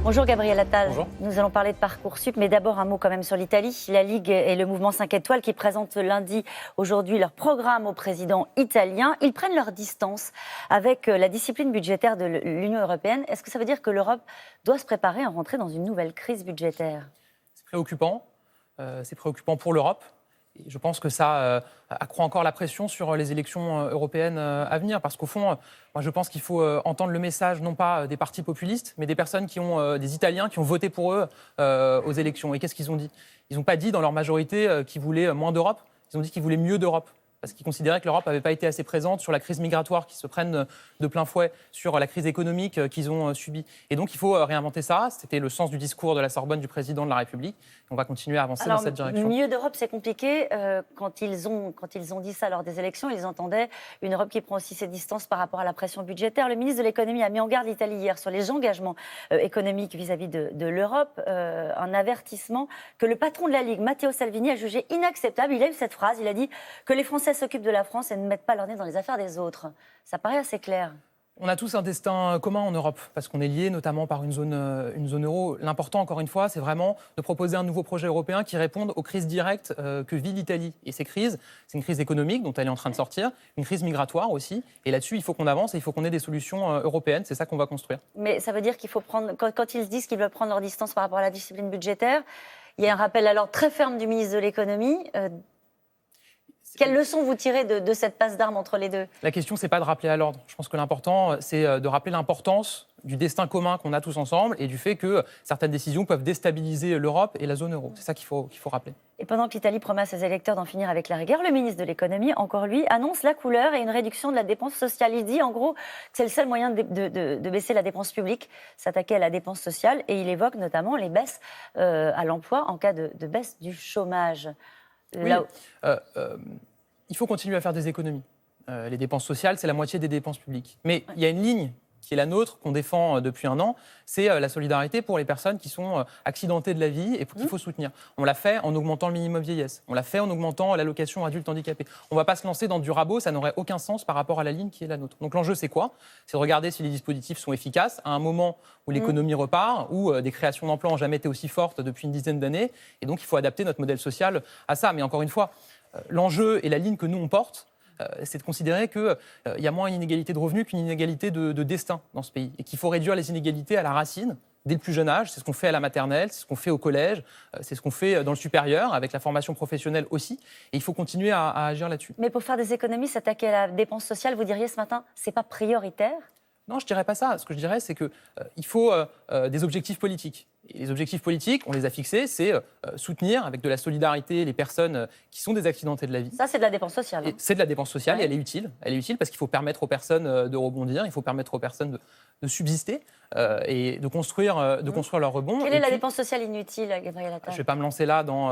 Bonjour Gabriel Attal. Bonjour. Nous allons parler de Parcoursup, mais d'abord un mot quand même sur l'Italie. La Ligue et le mouvement 5 étoiles qui présentent lundi, aujourd'hui, leur programme au président italien. Ils prennent leur distance avec la discipline budgétaire de l'Union européenne. Est-ce que ça veut dire que l'Europe doit se préparer à rentrer dans une nouvelle crise budgétaire ? C'est préoccupant. C'est préoccupant pour l'Europe. Et je pense que ça accroît encore la pression sur les élections européennes à venir. Parce qu'au fond, moi, je pense qu'il faut entendre le message, non pas des partis populistes, mais des personnes des Italiens qui ont voté pour eux aux élections. Et qu'est-ce qu'ils ont dit ? Ils n'ont pas dit dans leur majorité qu'ils voulaient moins d'Europe. Ils ont dit qu'ils voulaient mieux d'Europe. Parce qu'ils considéraient que l'Europe n'avait pas été assez présente sur la crise migratoire, qu'ils se prennent de plein fouet, sur la crise économique qu'ils ont subie. Et donc, il faut réinventer ça. C'était le sens du discours de la Sorbonne du président de la République. On va continuer à avancer dans cette direction. Mieux d'Europe, c'est compliqué. Quand ils ont dit ça lors des élections, ils entendaient une Europe qui prend aussi ses distances par rapport à la pression budgétaire. Le ministre de l'économie a mis en garde l'Italie hier sur les engagements économiques vis-à-vis de l'Europe. Un avertissement que le patron de la Ligue, Matteo Salvini, a jugé inacceptable. Il a eu cette phrase, il a dit que les Français s'occupent de la France et ne mettent pas leur nez dans les affaires des autres. Ça paraît assez clair. On a tous un destin commun en Europe, parce qu'on est liés notamment par une zone euro. L'important, encore une fois, c'est vraiment de proposer un nouveau projet européen qui réponde aux crises directes que vit l'Italie. Et ces crises, c'est une crise économique dont elle est en train de sortir, une crise migratoire aussi. Et là-dessus, il faut qu'on avance et il faut qu'on ait des solutions européennes. C'est ça qu'on va construire. Mais ça veut dire qu'il faut prendre, quand ils disent qu'ils veulent prendre leur distance par rapport à la discipline budgétaire, il y a un rappel à l'ordre très ferme du ministre de l'économie. Quelle leçon vous tirez de cette passe d'armes entre les deux ? La question, c'est pas de rappeler à l'ordre. Je pense que l'important, c'est de rappeler l'importance du destin commun qu'on a tous ensemble et du fait que certaines décisions peuvent déstabiliser l'Europe et la zone euro. C'est ça qu'il faut rappeler. Et pendant que l'Italie promet à ses électeurs d'en finir avec la rigueur, le ministre de l'économie, encore lui, annonce la couleur et une réduction de la dépense sociale. Il dit en gros que c'est le seul moyen de baisser la dépense publique, s'attaquer à la dépense sociale, et il évoque notamment les baisses à l'emploi en cas de baisse du chômage. Oui. Il faut continuer à faire des économies. Les dépenses sociales, c'est la moitié des dépenses publiques. Mais il y a une ligne qui est la nôtre, qu'on défend depuis un an, c'est la solidarité pour les personnes qui sont accidentées de la vie et qu'il faut soutenir. On l'a fait en augmentant le minimum vieillesse. On l'a fait en augmentant l'allocation adulte handicapé. On ne va pas se lancer dans du rabot, ça n'aurait aucun sens par rapport à la ligne qui est la nôtre. Donc l'enjeu, c'est quoi ? C'est de regarder si les dispositifs sont efficaces à un moment où l'économie repart, où des créations d'emplois n'ont jamais été aussi fortes depuis une dizaine d'années. Et donc, il faut adapter notre modèle social à ça. Mais encore une fois, l'enjeu et la ligne que nous, on porte, c'est de considérer qu'il y a moins une inégalité de revenus qu'une inégalité de destin dans ce pays. Et qu'il faut réduire les inégalités à la racine, dès le plus jeune âge. C'est ce qu'on fait à la maternelle, c'est ce qu'on fait au collège, c'est ce qu'on fait dans le supérieur, avec la formation professionnelle aussi. Et il faut continuer à agir là-dessus. Mais pour faire des économies, s'attaquer à la dépense sociale, vous diriez ce matin, c'est pas prioritaire ? Non, je ne dirais pas ça. Ce que je dirais, c'est qu'il faut des objectifs politiques. Et les objectifs politiques, on les a fixés, c'est soutenir avec de la solidarité les personnes qui sont des accidentés de la vie. Ça, c'est de la dépense sociale. Et c'est de la dépense sociale et elle est utile. Elle est utile parce qu'il faut permettre aux personnes de rebondir, il faut permettre aux personnes de subsister et de construire leur rebond. Quelle est la dépense sociale inutile, Gabriel Attal ? Je ne vais pas me lancer là dans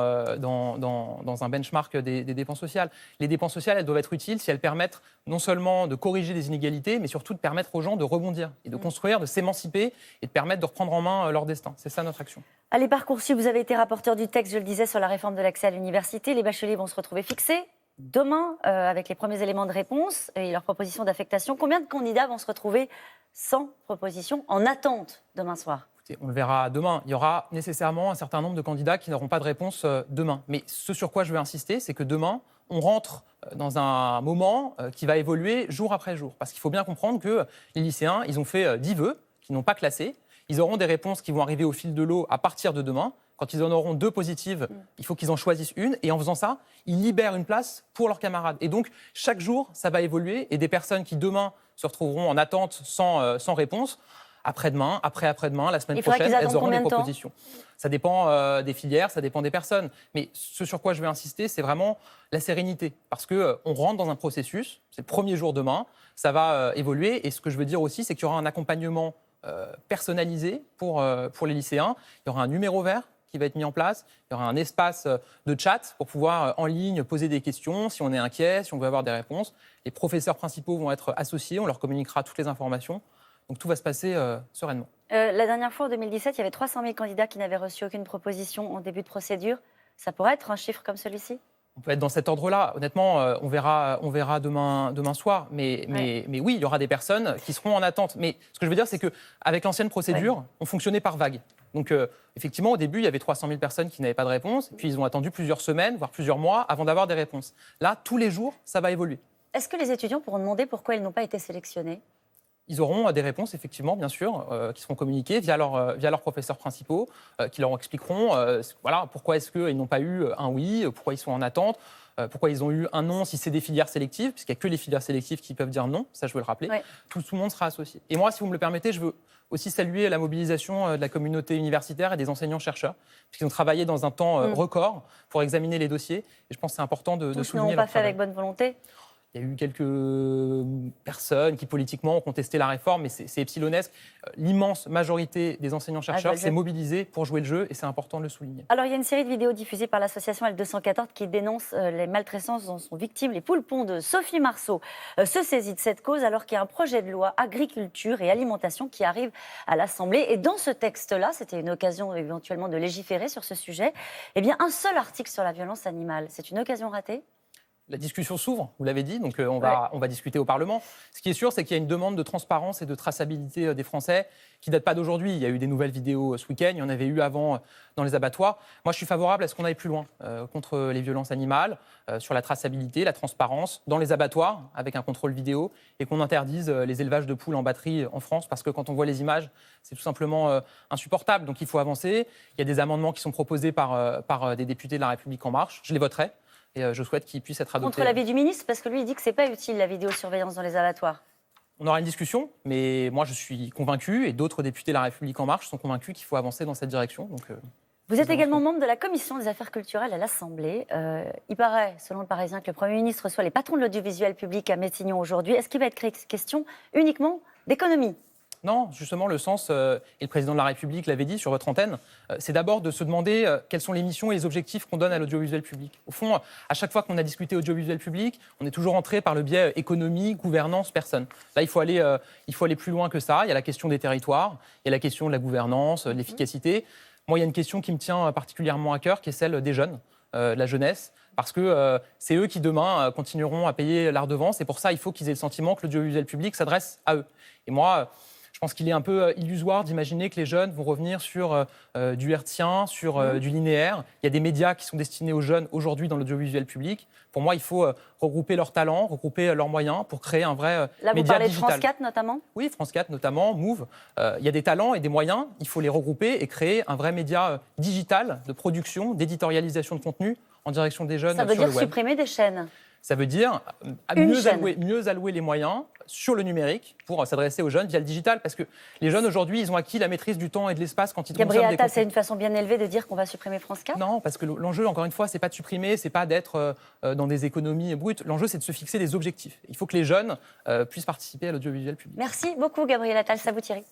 un benchmark des dépenses sociales. Les dépenses sociales, elles doivent être utiles si elles permettent non seulement de corriger des inégalités, mais surtout de permettre aux gens de rebondir et de construire, de s'émanciper et de permettre de reprendre en main leur destin. C'est ça notre action. Allez, Parcoursup, vous avez été rapporteur du texte, je le disais, sur la réforme de l'accès à l'université. Les bacheliers vont se retrouver fixés demain avec les premiers éléments de réponse et leurs propositions d'affectation. Combien de candidats vont se retrouver sans proposition en attente demain soir ? Écoutez, on le verra demain. Il y aura nécessairement un certain nombre de candidats qui n'auront pas de réponse demain. Mais ce sur quoi je veux insister, c'est que demain, on rentre dans un moment qui va évoluer jour après jour. Parce qu'il faut bien comprendre que les lycéens, ils ont fait 10 vœux qu'ils n'ont pas classés. Ils auront des réponses qui vont arriver au fil de l'eau à partir de demain. Quand ils en auront 2 positives, il faut qu'ils en choisissent une. Et en faisant ça, ils libèrent une place pour leurs camarades. Et donc, chaque jour, ça va évoluer. Et des personnes qui, demain, se retrouveront en attente sans réponse, après-demain, après-après-demain, la semaine prochaine, elles auront des propositions. Ça dépend des filières, ça dépend des personnes. Mais ce sur quoi je vais insister, c'est vraiment la sérénité. Parce qu'on rentre dans un processus, c'est le premier jour demain, ça va évoluer. Et ce que je veux dire aussi, c'est qu'il y aura un accompagnement personnalisé pour les lycéens. Il y aura un numéro vert qui va être mis en place. Il y aura un espace de chat pour pouvoir en ligne poser des questions si on est inquiet, si on veut avoir des réponses. Les professeurs principaux vont être associés, on leur communiquera toutes les informations. Donc tout va se passer sereinement. La dernière fois, en 2017, il y avait 300 000 candidats qui n'avaient reçu aucune proposition en début de procédure. Ça pourrait être un chiffre comme celui-ci ? On On peut être dans cet ordre-là. Honnêtement, on verra demain soir. Mais oui, il y aura des personnes qui seront en attente. Mais ce que je veux dire, c'est qu'avec l'ancienne procédure, on fonctionnait par vague. Donc, effectivement, au début, il y avait 300 000 personnes qui n'avaient pas de réponse. Et puis, ils ont attendu plusieurs semaines, voire plusieurs mois, avant d'avoir des réponses. Là, tous les jours, ça va évoluer. Est-ce que les étudiants pourront demander pourquoi ils n'ont pas été sélectionnés ? Ils auront des réponses, effectivement, bien sûr, qui seront communiquées via leurs professeurs principaux, qui leur expliqueront pourquoi est-ce qu'ils n'ont pas eu un oui, pourquoi ils sont en attente, pourquoi ils ont eu un non si c'est des filières sélectives, puisqu'il n'y a que les filières sélectives qui peuvent dire non, ça je veux le rappeler. Ouais. Tout le monde sera associé. Et moi, si vous me le permettez, je veux aussi saluer la mobilisation de la communauté universitaire et des enseignants-chercheurs, puisqu'ils ont travaillé dans un temps record pour examiner les dossiers. Et je pense que c'est important de souligner. Tous ne l'ont pas fait avec bonne volonté ? Il y a eu quelques personnes qui, politiquement, ont contesté la réforme, mais c'est epsilonesque. L'immense majorité des enseignants-chercheurs s'est mobilisée pour jouer le jeu, et c'est important de le souligner. Alors, il y a une série de vidéos diffusées par l'association L214 qui dénonce les maltraitances dont sont victimes les poulpons de Sophie Marceau. Se saisit de cette cause alors qu'il y a un projet de loi agriculture et alimentation qui arrive à l'Assemblée. Et dans ce texte-là, c'était une occasion éventuellement de légiférer sur ce sujet, eh bien, un seul article sur la violence animale. C'est une occasion ratée ? La discussion s'ouvre, vous l'avez dit, donc on va discuter au Parlement. Ce qui est sûr, c'est qu'il y a une demande de transparence et de traçabilité des Français qui ne date pas d'aujourd'hui. Il y a eu des nouvelles vidéos ce week-end, il y en avait eu avant dans les abattoirs. Moi, je suis favorable à ce qu'on aille plus loin contre les violences animales, sur la traçabilité, la transparence, dans les abattoirs, avec un contrôle vidéo, et qu'on interdise les élevages de poules en batterie en France, parce que quand on voit les images, c'est tout simplement insupportable. Donc il faut avancer. Il y a des amendements qui sont proposés par des députés de La République En Marche. Je les voterai. Et je souhaite qu'il puisse être adopté. Contre l'avis du ministre, parce que lui, il dit que ce n'est pas utile, la vidéosurveillance dans les abattoirs. On aura une discussion, mais moi, je suis convaincu, et d'autres députés de La République En Marche sont convaincus qu'il faut avancer dans cette direction. Donc, vous êtes également membre de la Commission des affaires culturelles à l'Assemblée. Il paraît, selon le Parisien, que le Premier ministre reçoit les patrons de l'audiovisuel public à Matignon aujourd'hui. Est-ce qu'il va être question uniquement d'économie ? Non, justement, le sens, et le président de la République l'avait dit sur votre antenne, c'est d'abord de se demander quelles sont les missions et les objectifs qu'on donne à l'audiovisuel public. Au fond, à chaque fois qu'on a discuté audiovisuel public, on est toujours entré par le biais économie, gouvernance, personne. Là, il faut aller plus loin que ça. Il y a la question des territoires, il y a la question de la gouvernance, de l'efficacité. Moi, il y a une question qui me tient particulièrement à cœur, qui est celle des jeunes, de la jeunesse. Parce que c'est eux qui, demain, continueront à payer la redevance. Et pour ça, il faut qu'ils aient le sentiment que l'audiovisuel public s'adresse à eux. Et moi, je pense qu'il est un peu illusoire d'imaginer que les jeunes vont revenir sur du hertzien, sur du linéaire. Il y a des médias qui sont destinés aux jeunes aujourd'hui dans l'audiovisuel public. Pour moi, il faut regrouper leurs talents, regrouper leurs moyens pour créer un vrai média digital. Là, vous parlez de France 4 notamment ? Oui, France 4 notamment, Move. Il y a des talents et des moyens. Il faut les regrouper et créer un vrai média digital de production, d'éditorialisation de contenu en direction des jeunes sur le web. Ça veut dire supprimer des chaînes ? Ça veut dire mieux allouer les moyens sur le numérique pour s'adresser aux jeunes via le digital. Parce que les jeunes, aujourd'hui, ils ont acquis la maîtrise du temps et de l'espace quand ils consomment des contenus. Gabriel Attal, c'est une façon bien élevée de dire qu'on va supprimer France 4 ? Non, parce que l'enjeu, encore une fois, c'est pas de supprimer, c'est pas d'être dans des économies brutes. L'enjeu, c'est de se fixer des objectifs. Il faut que les jeunes puissent participer à l'audiovisuel public. Merci beaucoup, Gabriel Attal. Savouthierry.